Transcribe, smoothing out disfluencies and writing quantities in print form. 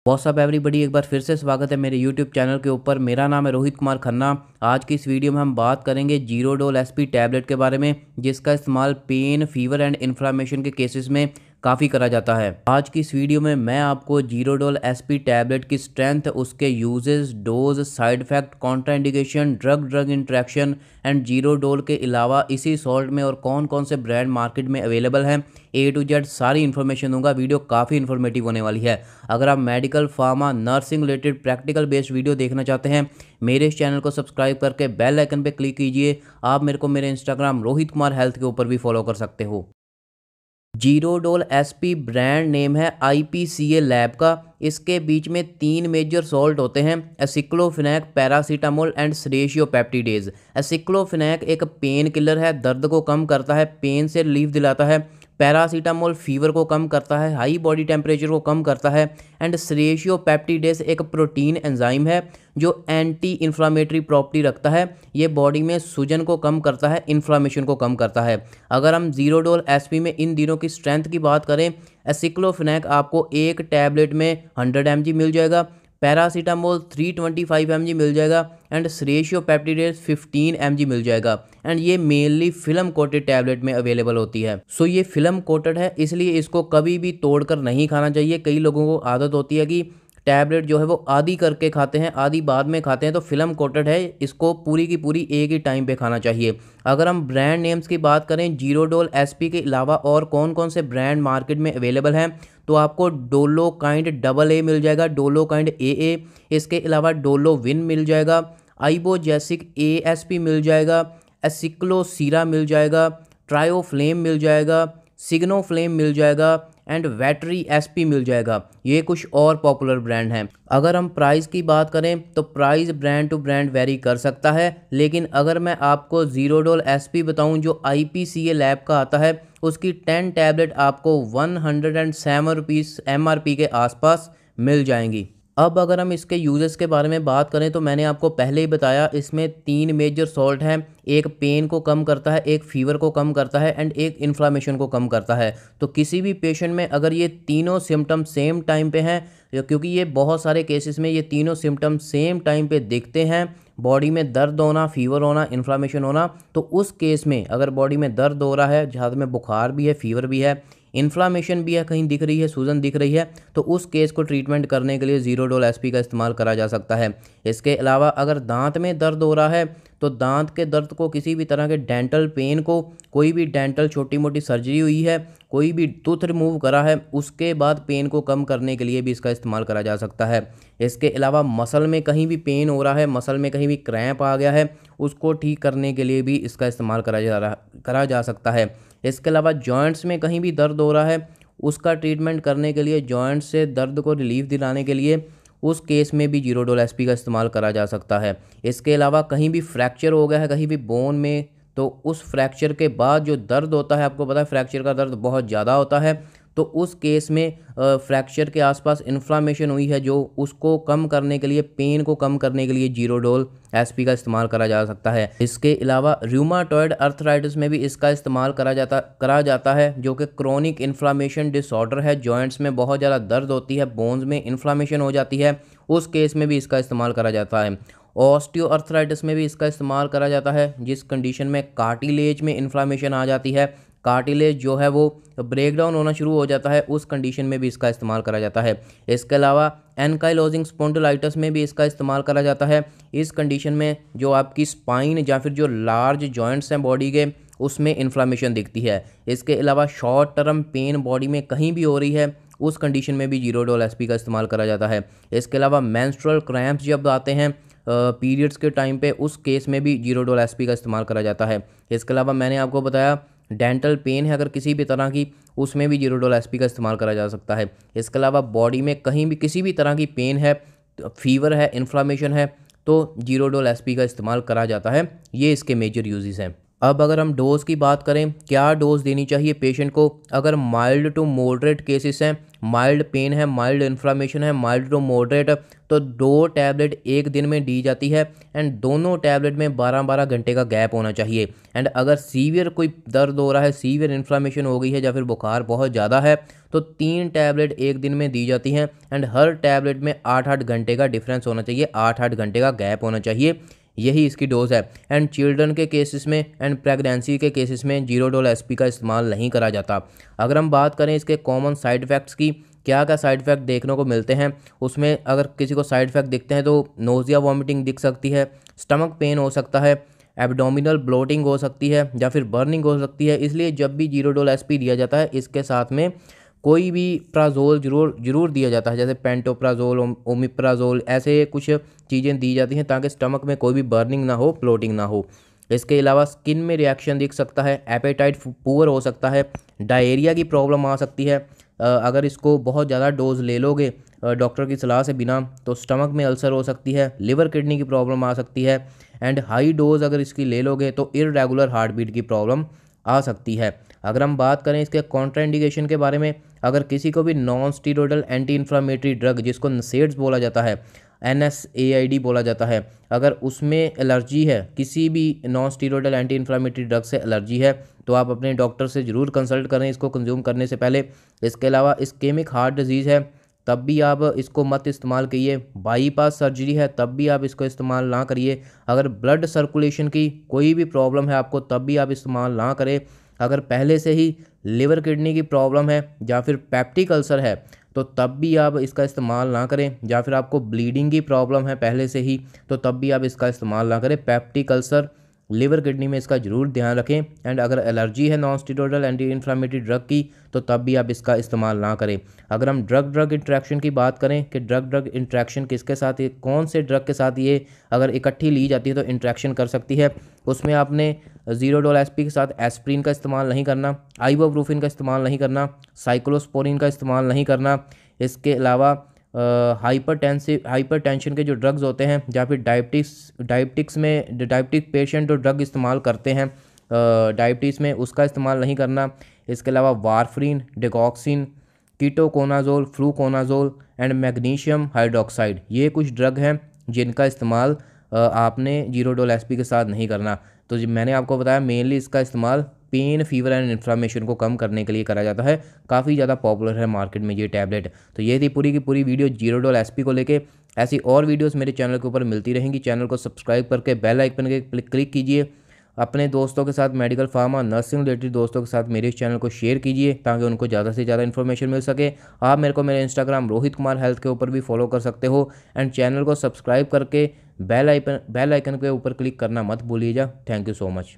WhatsApp everybody, एक बार फिर से स्वागत है मेरे यूट्यूब चैनल के ऊपर। मेरा नाम है रोहित कुमार खन्ना। आज की इस वीडियो में हम बात करेंगे जीरोडोल एसपी टैबलेट के बारे में, जिसका इस्तेमाल पेन, फीवर एंड इन्फ्लामेशन के केसेस में काफ़ी करा जाता है। आज की इस वीडियो में मैं आपको जीरोडोल एसपी टैबलेट की स्ट्रेंथ, उसके uses, dose, side effect, contraindication, drug drug interaction and Zerodol के अलावा इसी सॉल्ट में और कौन कौन से ब्रांड मार्केट में अवेलेबल हैं, ए टू जेड सारी इन्फॉर्मेशन दूंगा। वीडियो काफ़ी इन्फॉर्मेटिव होने वाली है। अगर आप medical, pharma, nursing related practical based video देखना चाहते हैं, मेरे इस चैनल को सब्सक्राइब करके बेल आइकन पे क्लिक कीजिए। आप मेरे को मेरे इंस्टाग्राम रोहित कुमार हेल्थ के ऊपर भी फॉलो कर सकते हो। जीरोडोल एसपी ब्रांड नेम है आईपीसीए लैब का। इसके बीच में 3 मेजर सॉल्ट होते हैं: एसिक्लोफिनैक, पैरासीटामोल एंड सेडेशियोपेप्टिडेज। एसिक्लोफिनैक एक पेन किलर है, दर्द को कम करता है, पेन से रिलीफ दिलाता है। पैरासीटामोल फीवर को कम करता है, हाई बॉडी टेम्परेचर को कम करता है। एंड सेडेशियोपेप्टिडेज एक प्रोटीन एंजाइम है जो एंटी इन्फ्लामेटरी प्रॉपर्टी रखता है। ये बॉडी में सूजन को कम करता है, इन्फ्लामेशन को कम करता है। अगर हम जीरोडोल एसपी में इन दिनों की स्ट्रेंथ की बात करें, एसिक्लोफिनैक आपको एक टैबलेट में 100 mg मिल जाएगा, पैरासीटामोल 325 mg मिल जाएगा एंड सेडेशियोपेप्टिडेज 15 mg मिल जाएगा। एंड ये मेनली फिल्म कोटेड टैबलेट में अवेलेबल होती है। सो ये फिल्म कोटेड है, इसलिए इसको कभी भी तोड़कर नहीं खाना चाहिए। कई लोगों को आदत होती है कि टैबलेट जो है वो आधी करके खाते हैं, आधी बाद में खाते हैं। तो फिल्म कोटेड है, इसको पूरी की पूरी एक ही टाइम पे खाना चाहिए। अगर हम ब्रांड नेम्स की बात करें, जीरोडोल एसपी के अलावा और कौन कौन से ब्रांड मार्केट में अवेलेबल हैं, तो आपको डोलोकाइंड AA मिल जाएगा, डोलोकाइंड AA। इसके अलावा डोलोविन मिल जाएगा, आइबोजेसिक ASP मिल जाएगा, एसिक्लोसीरा मिल जाएगा, ट्रायोफ्लेम मिल जाएगा, सिग्नोफ्लेम मिल जाएगा एंड वैटरी एसपी मिल जाएगा। ये कुछ और पॉपुलर ब्रांड हैं। अगर हम प्राइस की बात करें तो price brand to brand vary कर सकता है, लेकिन अगर मैं आपको जीरोडोल एसपी बताऊं जो आईपीसीए लैब का आता है, उसकी 10 टैबलेट आपको 107 रुपीज़ MRP के आसपास मिल जाएंगी। अब अगर हम इसके यूजेस के बारे में बात करें तो मैंने आपको पहले ही बताया, इसमें 3 मेजर सॉल्ट हैं। एक पेन को कम करता है, एक फीवर को कम करता है एंड एक इन्फ्लामेशन को कम करता है। तो किसी भी पेशेंट में अगर ये तीनों सिम्टम सेम टाइम पे हैं, क्योंकि ये बहुत सारे केसेस में ये तीनों सिम्टम सेम टाइम पे दिखते हैं, बॉडी में दर्द होना, फीवर होना, इन्फ्लामेशन होना, तो उस केस में अगर बॉडी में दर्द हो रहा है, जहाँ में बुखार भी है, फीवर भी है, इन्फ्लामेशन भी है, कहीं दिख रही है, सूजन दिख रही है, तो उस केस को ट्रीटमेंट करने के लिए जीरोडोल एसपी का इस्तेमाल करा जा सकता है। इसके अलावा अगर दांत में दर्द हो रहा है तो दांत के दर्द को, किसी भी तरह के डेंटल पेन को, कोई भी डेंटल छोटी मोटी सर्जरी हुई है, कोई भी टूथ रिमूव करा है, उसके बाद पेन को कम करने के लिए भी इसका इस्तेमाल करा जा सकता है। इसके अलावा मसल में कहीं भी पेन हो रहा है, मसल में कहीं भी क्रैम्प आ गया है, उसको ठीक करने के लिए भी इसका इस्तेमाल करा जा सकता है। इसके अलावा जॉइंट्स में कहीं भी दर्द हो रहा है, उसका ट्रीटमेंट करने के लिए, जॉइंट्स से दर्द को रिलीफ दिलाने के लिए, उस केस में भी जीरोडोल एसपी का इस्तेमाल करा जा सकता है। इसके अलावा कहीं भी फ्रैक्चर हो गया है, कहीं भी बोन में, तो उस फ्रैक्चर के बाद जो दर्द होता है, आपको पता है फ्रैक्चर का दर्द बहुत ज़्यादा होता है, तो उस केस में फ्रैक्चर के आसपास इन्फ्लामेशन हुई है जो, उसको कम करने के लिए, पेन को कम करने के लिए जीरोडोल एसपी का इस्तेमाल करा जा सकता है। इसके अलावा रूमाटॉयड अर्थराइटिस में भी इसका इस्तेमाल करा जाता है, जो कि क्रोनिक इन्फ्लामेशन डिसऑर्डर है। जॉइंट्स में बहुत ज़्यादा दर्द होती है, बोन्स में इन्फ्लामेशन हो जाती है, उस केस में भी इसका इस्तेमाल करा जाता है। ऑस्टियोआर्थराइटिस में भी इसका इस्तेमाल करा जाता है, जिस कंडीशन में कार्टिलेज में इन्फ्लामेशन आ जाती है, कार्टिलेज जो है वो ब्रेक डाउन होना शुरू हो जाता है, उस कंडीशन में भी इसका इस्तेमाल करा जाता है। इसके अलावा एनकाइलोजिंग स्पॉन्डिलाइटिस में भी इसका इस्तेमाल करा जाता है। इस कंडीशन में जो आपकी स्पाइन या फिर जो लार्ज जॉइंट्स हैं बॉडी के, उसमें इन्फ्लामेशन दिखती है। इसके अलावा शॉर्ट टर्म पेन बॉडी में कहीं भी हो रही है, उस कंडीशन में भी जीरोडोल एसपी का इस्तेमाल करा जाता है। इसके अलावा मेंस्ट्रुअल क्रैम्प्स जब आते हैं पीरियड्स के टाइम पे, उस केस में भी जीरोडोल एसपी का इस्तेमाल करा जाता है। इसके अलावा मैंने आपको बताया डेंटल पेन है अगर किसी भी तरह की, उसमें भी जीरोडोल एसपी का इस्तेमाल करा जा सकता है। इसके अलावा बॉडी में कहीं भी किसी भी तरह की पेन है, फीवर है, इन्फ्लामेशन है, तो जीरोडोल एसपी का इस्तेमाल करा जाता है। ये इसके मेजर यूजेस हैं। अब अगर हम डोज़ की बात करें, क्या डोज़ देनी चाहिए पेशेंट को, अगर माइल्ड टू मॉडरेट केसेस हैं, माइल्ड पेन है, माइल्ड इन्फ्लामेशन है, माइल्ड टू मॉडरेट, तो 2 टैबलेट एक दिन में दी जाती है एंड दोनों टैबलेट में 12-12 घंटे का गैप होना चाहिए। एंड अगर सीवियर कोई दर्द हो रहा है, सीवियर इन्फ्लामेशन हो गई है या फिर बुखार बहुत ज़्यादा है, तो 3 टैबलेट एक दिन में दी जाती हैं एंड हर टैबलेट में 8-8 घंटे का डिफरेंस होना चाहिए, 8-8 घंटे का गैप होना चाहिए। यही इसकी डोज़ है। एंड चिल्ड्रन के केसेस में एंड प्रेगनेंसी के केसेस में जीरो डोल एसपी का इस्तेमाल नहीं करा जाता। अगर हम बात करें इसके कॉमन साइड इफ़ेक्ट्स की, क्या क्या साइड इफ़ेक्ट देखने को मिलते हैं, उसमें अगर किसी को साइड इफ़ेक्ट दिखते हैं तो नोज़िया वॉमिटिंग दिख सकती है, स्टमक पेन हो सकता है, एब्डोमिनल ब्लोटिंग हो सकती है या फिर बर्निंग हो सकती है। इसलिए जब भी जीरो डोल एसपी दिया जाता है, इसके साथ में कोई भी प्राज़ोल ज़रूर दिया जाता है, जैसे पेंटोप्राज़ोल, ओमिप्राज़ोल, ऐसे कुछ चीज़ें दी जाती हैं ताकि स्टमक में कोई भी बर्निंग ना हो, ब्लोटिंग ना हो। इसके अलावा स्किन में रिएक्शन दिख सकता है, एपेटाइट पुअर हो सकता है, डायरिया की प्रॉब्लम आ सकती है। अगर इसको बहुत ज़्यादा डोज ले लोगे डॉक्टर की सलाह से बिना, तो स्टमक में अल्सर हो सकती है, लिवर किडनी की प्रॉब्लम आ सकती है एंड हाई डोज अगर इसकी ले लोगे तो इररेगुलर हार्ट बीट की प्रॉब्लम आ सकती है। अगर हम बात करें इसके कॉन्ट्राइंडिकेशन के बारे में, अगर किसी को भी non steroidal anti inflammatory drug, जिसको नसेड्स बोला जाता है, NSAID बोला जाता है, अगर उसमें एलर्जी है, किसी भी non steroidal anti inflammatory drug से एलर्जी है, तो आप अपने डॉक्टर से ज़रूर कंसल्ट करें इसको कंज्यूम करने से पहले। इसके अलावा इस्केमिक हार्ट डिजीज़ है, तब भी आप इसको मत इस्तेमाल करिए। बाईपास सर्जरी है, तब भी आप इसको इस्तेमाल ना करिए। अगर ब्लड सर्कुलेशन की कोई भी प्रॉब्लम है आपको, तब भी आप इस्तेमाल ना करें। अगर पहले से ही लिवर किडनी की प्रॉब्लम है या फिर पेप्टिक अल्सर है, तो तब भी आप इसका इस्तेमाल ना करें। या फिर आपको ब्लीडिंग की प्रॉब्लम है पहले से ही, तो तब भी आप इसका इस्तेमाल ना करें। पेप्टिक अल्सर, लिवर किडनी में इसका ज़रूर ध्यान रखें। एंड अगर एलर्जी है non steroidal anti inflammatory drug की, तो तब भी आप इसका इस्तेमाल ना करें। अगर हम ड्रग ड्रग इंट्रैक्शन की बात करें कि ड्रग ड्रग इंट्रैक्शन किसके साथ, ये कौन से ड्रग के साथ ये अगर इकट्ठी ली जाती है तो इंट्रैक्शन कर सकती है, उसमें आपने जीरो डोल एसपी के साथ एस्प्रिन का इस्तेमाल नहीं करना, आइबोप्रोफिन का इस्तेमाल नहीं करना, साइक्लोस्पोरिन का इस्तेमाल नहीं करना। इसके अलावा हाइपरटेंशन के जो ड्रग्स होते हैं या फिर डायबिटिक पेशेंट जो ड्रग इस्तेमाल करते हैं डायबिटीज़ में, उसका इस्तेमाल नहीं करना। इसके अलावा warfarin, digoxin, ketoconazole, fluconazole and magnesium hydroxide, ये कुछ ड्रग हैं जिनका इस्तेमाल आपने जीरो डोल एसपी के साथ नहीं करना। तो मैंने आपको बताया मेनली इसका इस्तेमाल पेन, फीवर एंड इन्फ्लामेशन को कम करने के लिए करा जाता है। काफ़ी ज़्यादा पॉपुलर है मार्केट में ये टैबलेट। तो ये थी पूरी की पूरी वीडियो जीरो डोल एसपी को लेके। ऐसी और वीडियोस मेरे चैनल के ऊपर मिलती रहेंगी। चैनल को सब्सक्राइब करके बेल आइकन के क्लिक कीजिए। अपने दोस्तों के साथ, मेडिकल फार्मा, नर्सिंग रिलेटेड दोस्तों के साथ मेरे इस चैनल को शेयर कीजिए ताकि उनको ज़्यादा से ज़्यादा इन्फॉर्मेशन मिल सके। आप मेरे को मेरे इंस्टाग्राम रोहित कुमार हेल्थ के ऊपर भी फॉलो कर सकते हो एंड चैनल को सब्सक्राइब करके बेल आइकन के ऊपर क्लिक करना मत भूलिएगा। Thank you so much.